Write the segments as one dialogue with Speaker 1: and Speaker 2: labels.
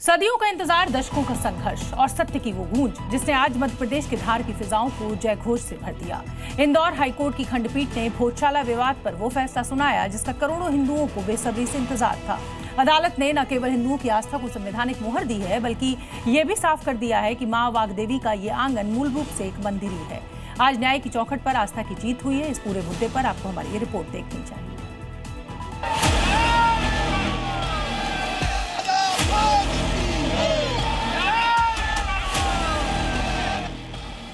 Speaker 1: सदियों का इंतजार, दशकों का संघर्ष और सत्य की वो गूंज जिसने आज मध्य प्रदेश के धार की फिजाओं को जयघोष से भर दिया। इंदौर हाईकोर्ट की खंडपीठ ने भोजशाला विवाद पर वो फैसला सुनाया जिसका करोड़ों हिंदुओं को बेसब्री से इंतजार था। अदालत ने न केवल हिंदुओं की आस्था को संवैधानिक मोहर दी है, बल्कि ये भी साफ कर दिया है कि मां वाग्देवी का ये आंगन मूल रूप से एक मंदिर ही है। आज न्याय की चौखट पर आस्था की जीत हुई है। इस पूरे मुद्दे पर आपको हमारी ये रिपोर्ट देखनी चाहिए।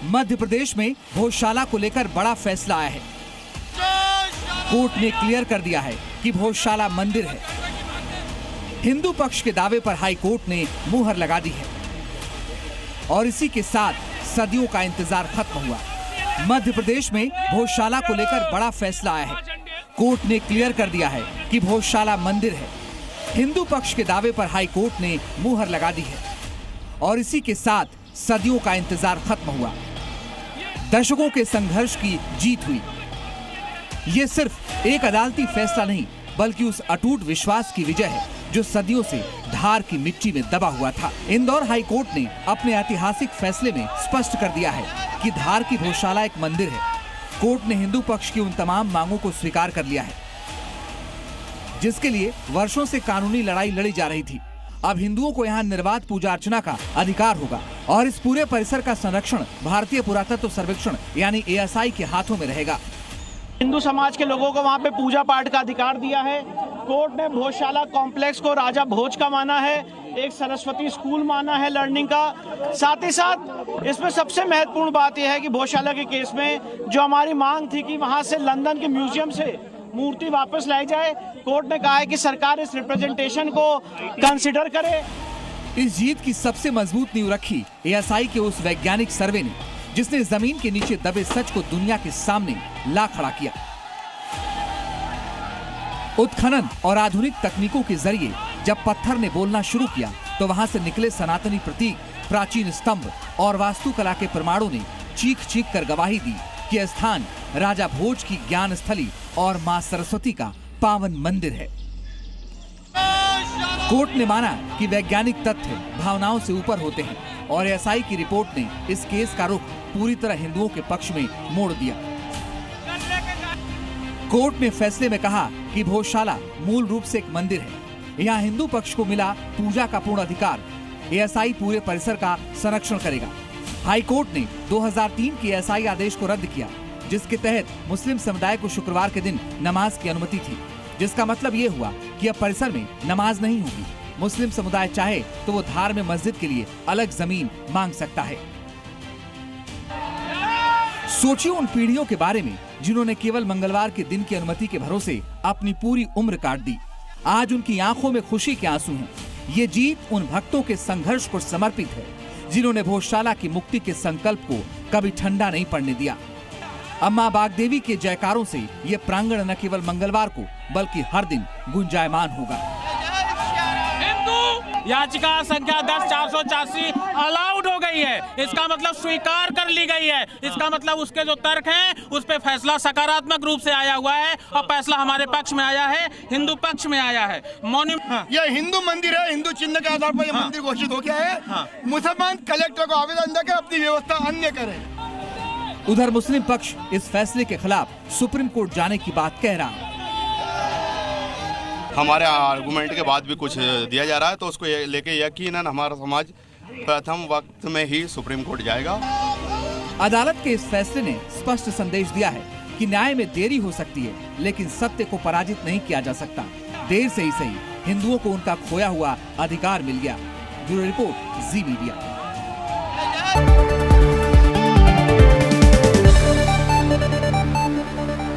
Speaker 2: मध्य प्रदेश में भोजशाला को लेकर बड़ा फैसला आया है। कोर्ट ने क्लियर कर दिया है कि भोजशाला मंदिर है। हिंदू पक्ष के दावे पर हाई कोर्ट ने मुहर लगा दी है और इसी के साथ सदियों का इंतजार खत्म हुआ। मध्य प्रदेश में भोजशाला को लेकर बड़ा फैसला आया है। कोर्ट ने क्लियर कर दिया है कि भोजशाला मंदिर है। हिंदू पक्ष के दावे पर हाई कोर्ट ने मुहर लगा दी है और इसी के साथ सदियों का इंतजार खत्म हुआ। दशकों के संघर्ष की जीत हुई। ये सिर्फ एक अदालती फैसला नहीं, बल्कि उस अटूट विश्वास की विजय है जो सदियों से धार की मिट्टी में दबा हुआ था। इंदौर हाई कोर्ट ने अपने ऐतिहासिक फैसले में स्पष्ट कर दिया है कि धार की भोजशाला एक मंदिर है। कोर्ट ने हिंदू पक्ष की उन तमाम मांगों को स्वीकार कर लिया है जिसके लिए वर्षों से कानूनी लड़ाई लड़ी जा रही थी। अब हिंदुओं को यहाँ निर्बाध पूजा अर्चना का अधिकार होगा और इस पूरे परिसर का संरक्षण भारतीय पुरातत्व सर्वेक्षण यानी ASI के हाथों में रहेगा।
Speaker 3: हिंदू समाज के लोगों को वहाँ पे पूजा पाठ का अधिकार दिया है। कोर्ट ने भोजशाला कॉम्प्लेक्स को राजा भोज का माना है, एक सरस्वती स्कूल माना है लर्निंग का। साथ ही साथ इसमें सबसे महत्वपूर्ण बात यह है कि भोजशाला के केस में जो हमारी मांग थी कि वहाँ से लंदन के म्यूजियम से मूर्ति वापस लाई जाए, कोर्ट ने कहा है कि सरकार इस रिप्रेजेंटेशन को कंसिडर करे।
Speaker 2: इस जीत की सबसे मजबूत नींव रखी ASI के उस वैज्ञानिक सर्वे ने, जिसने जमीन के नीचे दबे सच को दुनिया के सामने ला खड़ा किया। उत्खनन और आधुनिक तकनीकों के जरिए जब पत्थर ने बोलना शुरू किया तो वहां से निकले सनातनी प्रतीक, प्राचीन स्तंभ और वास्तुकला के प्रमाणों ने चीख चीख कर गवाही दी कि स्थान राजा भोज की ज्ञान स्थली और मां सरस्वती का पावन मंदिर है। कोर्ट ने माना कि वैज्ञानिक तथ्य भावनाओं से ऊपर होते हैं और ASI की रिपोर्ट ने इस केस का रुख पूरी तरह हिंदुओं के पक्ष में मोड़ दिया। कोर्ट ने फैसले में कहा कि भोजशाला मूल रूप से एक मंदिर है। यहाँ हिंदू पक्ष को मिला पूजा का पूर्ण अधिकार। ASI पूरे परिसर का संरक्षण करेगा। हाई कोर्ट ने 2003 के ASI आदेश को रद्द किया जिसके तहत मुस्लिम समुदाय को शुक्रवार के दिन नमाज की अनुमति थी, जिसका मतलब ये हुआ कि अब परिसर में नमाज नहीं होगी। मुस्लिम समुदाय चाहे तो वो धार में मस्जिद के लिए अलग जमीन मांग सकता है। सोचिए उन पीढ़ियों के बारे में जिन्होंने केवल मंगलवार के दिन की अनुमति के भरोसे अपनी पूरी उम्र काट दी। आज उनकी आंखों में खुशी के आंसू हैं। ये जीत उन भक्तों के संघर्ष को समर्पित है जिन्होंने भोजशाला की मुक्ति के संकल्प को कभी ठंडा नहीं पड़ने दिया। अब मां वाग्देवी के जयकारों से ये प्रांगण न केवल मंगलवार को बल्कि हर दिन गुंजायमान होगा।
Speaker 4: याचिका संख्या 10-484 अलाउड हो गई है। इसका मतलब स्वीकार कर ली गई है। इसका मतलब उसके जो तर्क हैं उस पे फैसला सकारात्मक रूप से आया हुआ है और फैसला हमारे पक्ष में आया है, हिंदू पक्ष में आया है।
Speaker 5: यह हिंदू मंदिर है, हिंदू चिन्ह के आधार पर यह मंदिर घोषित हो गया है। मुसलमान कलेक्टर को आवेदन देकर अपनी व्यवस्था अन्य करें।
Speaker 2: उधर मुस्लिम पक्ष इस फैसले के खिलाफ सुप्रीम कोर्ट जाने की बात कह रहा है।
Speaker 6: हमारे आर्गुमेंट के बाद भी कुछ दिया जा रहा है तो उसको लेके यकीनन हमारा समाज प्रथम वक्त में ही सुप्रीम कोर्ट जाएगा।
Speaker 2: अदालत के इस फैसले ने स्पष्ट संदेश दिया है कि न्याय में देरी हो सकती है लेकिन सत्य को पराजित नहीं किया जा सकता। देर से ही सही हिंदुओं को उनका खोया हुआ अधिकार मिल गया। ब्यूरो रिपोर्ट, जी मीडिया।